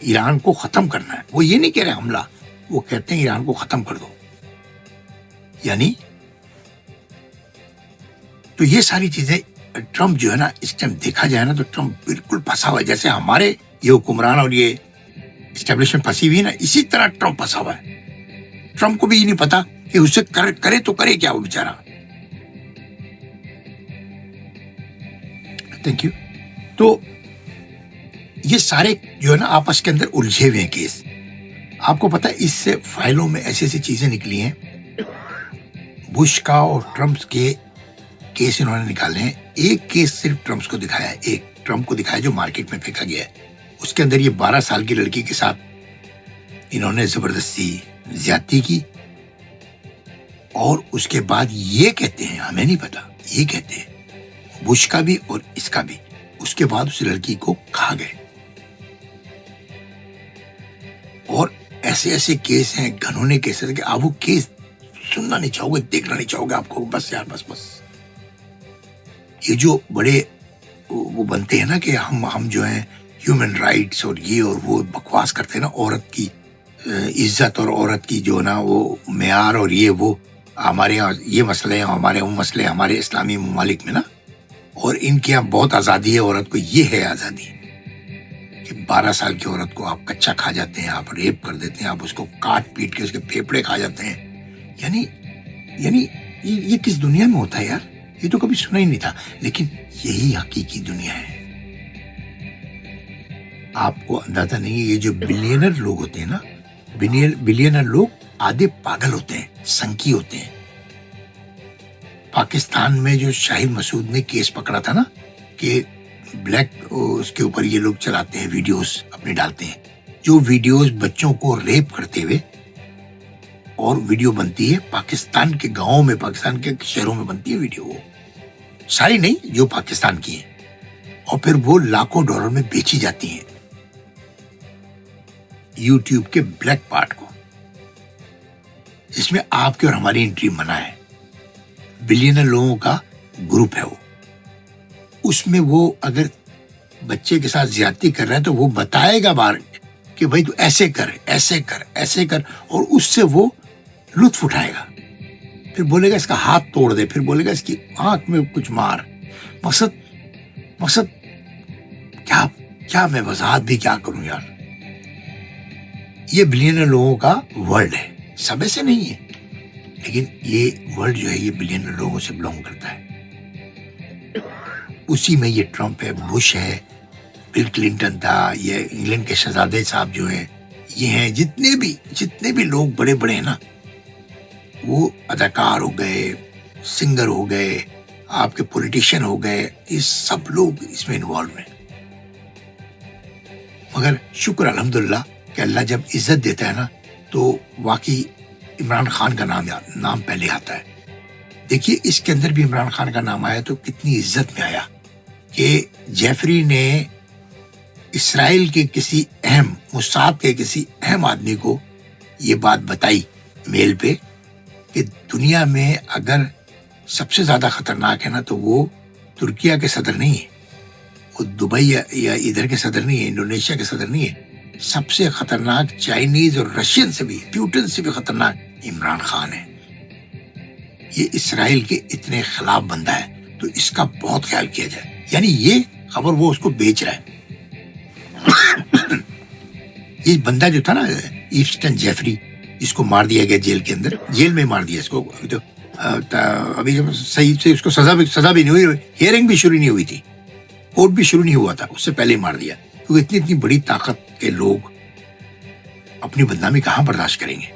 ایران کو ختم کرنا ہے. وہ یہ نہیں کہہ رہے حملہ، وہ کہتے ہیں ایران کو ختم کر دو. یعنی تو یہ ساری چیزیں ٹرمپ جو ہے نا اس ٹائم دیکھا جائے نا تو ٹرمپ بالکل پھنسا ہوا ہے. جیسے ہمارے یہ حکمران اور یہ اسٹیبلشمنٹ پھنسی ہوئی ہے نا، اسی طرح ٹرمپ پھنسا ہوا ہے. ٹرمپ کو بھی یہ نہیں پتا کہ اسے کرے تو کرے کیا وہ بیچارہ. Thank you. تو یہ سارے جو ہے نا آپس کے اندر الجھے ہوئے ہیں کیس. آپ کو پتا اس سے فائلوں میں ایسی ایسی چیزیں نکلی ہیں. بش کا اور ٹرمپ کے کیس انہوں نے نکالے ہیں. ایک کیس صرف ٹرمپ کو دکھایا ہے، ایک ٹرمپ کو دکھایا جو مارکیٹ میں پھینکا گیا ہے. اس کے اندر یہ 12 سال کی لڑکی کے ساتھ انہوں نے زبردستی زیادتی کی، اور اس کے بعد یہ کہتے ہیں، ہمیں نہیں پتا، یہ کہتے ہیں بش کا بھی اور اس کا بھی، اس کے بعد اس لڑکی کو کھا گئے. اور ایسے ایسے کیس ہیں، گھنونے کیس ہیں کہ آپ وہ کیس سننا نہیں چاہو گے، دیکھنا نہیں چاہو گے. آپ کو بس یار بس یہ جو بڑے وہ بنتے ہیں نا کہ ہم جو ہیں ہیومن رائٹس اور یہ اور وہ بکواس کرتے ہیں نا، عورت کی عزت اور عورت کی جو نا وہ معیار اور یہ وہ ہمارے یہاں یہ مسئلے ہیں، ہمارے وہ مسئلے ہمارے اسلامی ممالک میں نا، اور ان کے یہاں بہت آزادی ہے عورت کو. یہ ہے آزادی کہ 12 سال کی عورت کو آپ کچا کھا جاتے ہیں، آپ ریپ کر دیتے ہیں، آپ اس کو کاٹ پیٹ کے اس کے پھیپڑے کھا جاتے ہیں. یعنی یہ کس دنیا میں ہوتا ہے یار؟ یہ تو کبھی سنا ہی نہیں تھا. لیکن یہی حقیقی دنیا ہے. آپ کو اندازہ نہیں ہے، یہ جو بلینر لوگ ہوتے ہیں نا، بلینر لوگ آدھے پاگل ہوتے ہیں، سنکی ہوتے ہیں. پاکستان میں جو شاہد مسعود نے کیس پکڑا تھا نا کہ بلیک اس کے اوپر یہ لوگ چلاتے ہیں، ویڈیوز اپنے ڈالتے ہیں، جو ویڈیوز بچوں کو ریپ کرتے ہوئے اور ویڈیو بنتی ہے پاکستان کے گاؤں میں، پاکستان کے شہروں میں بنتی ہے ویڈیو، وہ ساری نہیں جو پاکستان کی ہیں، اور پھر وہ لاکھوں ڈالر میں بیچی جاتی ہیں یوٹیوب کے بلیک پارٹ کو. اس میں آپ کی اور ہماری انٹری منع ہے. بلینر لوگوں کا گروپ ہے وہ. اس میں وہ اگر بچے کے ساتھ زیادتی کر رہا ہے تو وہ بتائے گا بار کہ بھائی تو ایسے کر ایسے کر ایسے کر، اور اس سے وہ لطف اٹھائے گا. پھر بولے گا اس کا ہاتھ توڑ دے، پھر بولے گا اس کی آنکھ میں کچھ مار. مقصد کیا میں وضاحت بھی کیا کروں یار. یہ بلینر لوگوں کا ورلڈ ہے، سب ایسے نہیں ہے، لیکن یہ ورلڈ جو ہے یہ بلینر لوگوں سے بلونگ کرتا ہے. اسی میں یہ ٹرمپ ہے، بش ہے، بل کلنٹن تھا، یہ انگلینڈ کے شہزادے صاحب جو ہیں، یہ ہیں جتنے بھی لوگ بڑے بڑے ہیں نا، وہ اداکار ہو گئے، سنگر ہو گئے، آپ کے پولیٹیشین ہو گئے، یہ سب لوگ اس میں انوالو ہیں. مگر شکر الحمدللہ کہ اللہ جب عزت دیتا ہے نا تو واقعی عمران خان کا نام پہلے آتا ہے. دیکھیے اس کے اندر بھی عمران خان کا نام آیا تو کتنی عزت میں آیا کہ جیفری نے اسرائیل کے کسی اہم موساد کے کسی اہم آدمی کو یہ بات بتائی میل پہ کہ دنیا میں اگر سب سے زیادہ خطرناک ہے نا تو وہ ترکیہ کے صدر نہیں ہے، وہ دبئی یا ادھر کے صدر نہیں ہے، انڈونیشیا کے صدر نہیں ہے. سب سے خطرناک چائنیز اور رشین سے بھی، پیوٹن سے بھی خطرناک عمران خان ہے. یہ اسرائیل کے اتنے خلاف بندہ ہے تو اس کا بہت خیال کیا جائے. یعنی یہ خبر وہ اس کو بیچ رہا ہے. یہ بندہ جو تھا نا ایفسٹن جیفری، اس کو مار دیا گیا جیل کے اندر، جیل میں مار دیا اس کو. ابھی جب صحیح سے اس کو سزا بھی نہیں ہوئی، ہیئرنگ بھی شروع نہیں ہوئی تھی، کورٹ بھی شروع نہیں ہوا تھا، اس سے پہلے ہی مار دیا. کیونکہ اتنی بڑی طاقت کے لوگ اپنی بدنامی کہاں برداشت کریں گے؟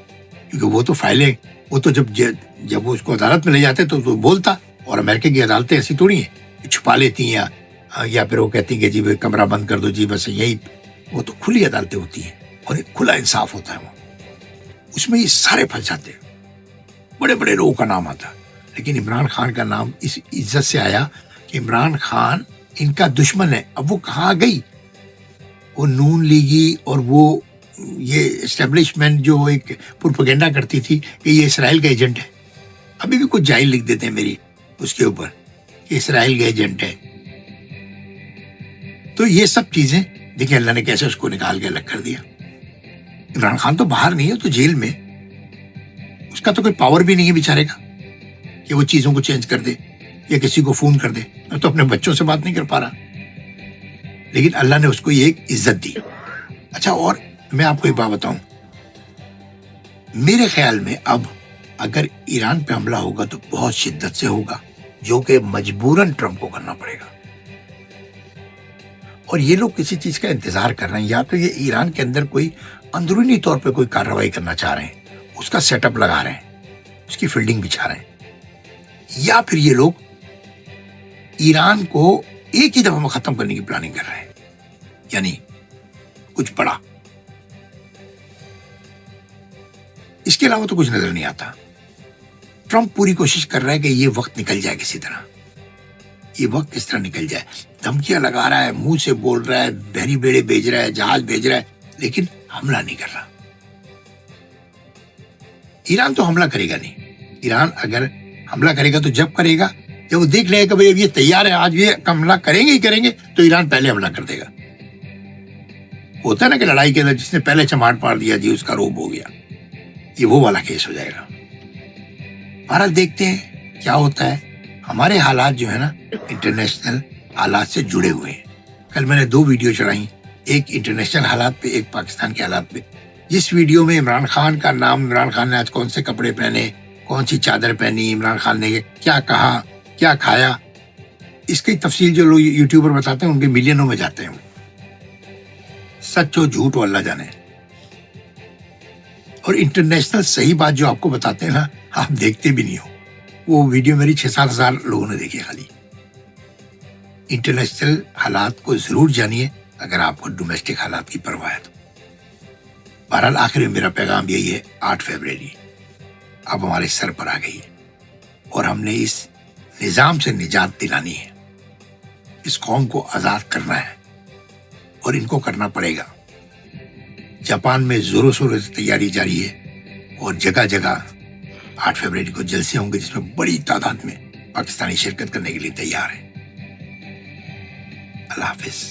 کیونکہ وہ تو فائلیں، وہ تو جب وہ اس کو عدالت میں لے جاتے تو وہ بولتا. اور امریکہ کی عدالتیں ایسی تھوڑی ہیں، چھپا لیتی ہیں یا پھر وہ کہتی ہیں کہ جی کمرہ بند کر دو جی بس یہی. وہ تو کھلی عدالتیں ہوتی ہیں اور ایک کھلا انصاف ہوتا ہے. وہ اس میں یہ سارے پھنس جاتے ہیں، بڑے بڑے لوگوں کا نام آتا. لیکن عمران خان کا نام اس عزت سے آیا کہ عمران خان ان کا دشمن ہے. اب وہ کہاں گئی؟ وہ نون لیگی اور وہ یہ اسٹیبلشمنٹ جو ایک پروپیگنڈا کرتی تھی کہ یہ اسرائیل کا ایجنٹ ہے. ابھی بھی کچھ جاہل لکھ دیتے ہیں میری اس کے اوپر کہ اسرائیل کا ایجنٹ ہے. تو یہ سب چیزیں دیکھیں اللہ نے کیسے اس کو نکال کے الگ کر دیا. عمران خان تو باہر نہیں ہے, تو جیل میں. اس کا تو کوئی پاور بھی نہیں ہے بیچارے کا کہ وہ چیزوں کو چینج کر دے یا کسی کو فون کر دے. میں تو اپنے بچوں سے بات نہیں کر پا رہا, لیکن اللہ نے اس کو یہ ایک عزت دی. اچھا, اور میں آپ کو ایک بات بتاؤں, میرے خیال میں اب اگر ایران پہ حملہ ہوگا تو بہت شدت سے ہوگا, جو کہ مجبوراً ٹرمپ کو کرنا پڑے گا. اور یہ لوگ کسی چیز کا انتظار کر رہے ہیں, یا تو یہ ایران کے اندر کوئی اندرونی طور پہ کوئی کارروائی کرنا چاہ رہے ہیں, اس کا سیٹ اپ لگا رہے ہیں, اس کی فیلڈنگ بچھا رہے ہیں, یا پھر یہ لوگ ایران کو ایک ہی دفعہ میں ختم کرنے کی پلاننگ کر رہے ہیں, یعنی کچھ بڑا. اس کے علاوہ تو کچھ نظر نہیں آتا. ٹرمپ پوری کوشش کر رہا ہے کہ یہ وقت نکل جائے کسی طرح, یہ وقت کس طرح نکل جائے. دھمکیاں لگا رہا ہے, منہ سے بول رہا ہے, بحری بیڑے بھیج رہا ہے, جہاز بھیج رہا ہے, لیکن حملہ نہیں کر رہا. ایران تو حملہ کرے گا نہیں. ایران اگر حملہ کرے گا تو جب کرے گا جب وہ دیکھ لے گا کہ بھائی اب یہ تیار ہے, آج یہ حملہ کریں گے ہی کریں گے, تو ایران پہلے حملہ کر دے گا. ہوتا ہے نا کہ لڑائی کے اندر جس نے پہلے چماٹ مار دیا جی اس کا روب ہو گیا, یہ وہ والا کیس ہو جائے گا. بہرحال دیکھتے ہیں کیا ہوتا ہے. ہمارے حالات جو ہے نا انٹرنیشنل حالات سے جڑے ہوئے ہیں. کل میں نے 2 ویڈیو چڑھائی, ایک انٹرنیشنل حالات پہ, ایک پاکستان کے حالات پہ. جس ویڈیو میں عمران خان کا نام, عمران خان نے آج کون سے کپڑے پہنے, کون سی چادر پہنی, عمران خان نے کیا کہا, کیا کھایا, اس کی تفصیل جو لوگ یوٹیوبر بتاتے ہیں ان کے ملینوں میں جاتے ہیں. سچ ہو جھوٹ ہو اللہ جانے. اور انٹرنیشنل صحیح بات جو آپ کو بتاتے ہیں نا, آپ دیکھتے بھی نہیں ہو. وہ ویڈیو میری 6-7 ہزار لوگوں نے دیکھی خالی. انٹرنیشنل حالات کو ضرور جانیے اگر آپ کو ڈومیسٹک حالات کی پرواہ ہے تو. بہرحال آخر میں میرا پیغام یہی ہے, 8 فروری اب ہمارے سر پر آ گئی ہے, اور ہم نے اس نظام سے نجات دلانی ہے. اس قوم کو آزاد کرنا ہے, اور ان کو کرنا پڑے گا. جاپان میں زوروں شوروں سے تیاری جاری ہے, اور جگہ جگہ 8 فروری کو جلسے ہوں گے جس میں بڑی تعداد میں پاکستانی شرکت کرنے کے لیے تیار ہیں. اللہ حافظ.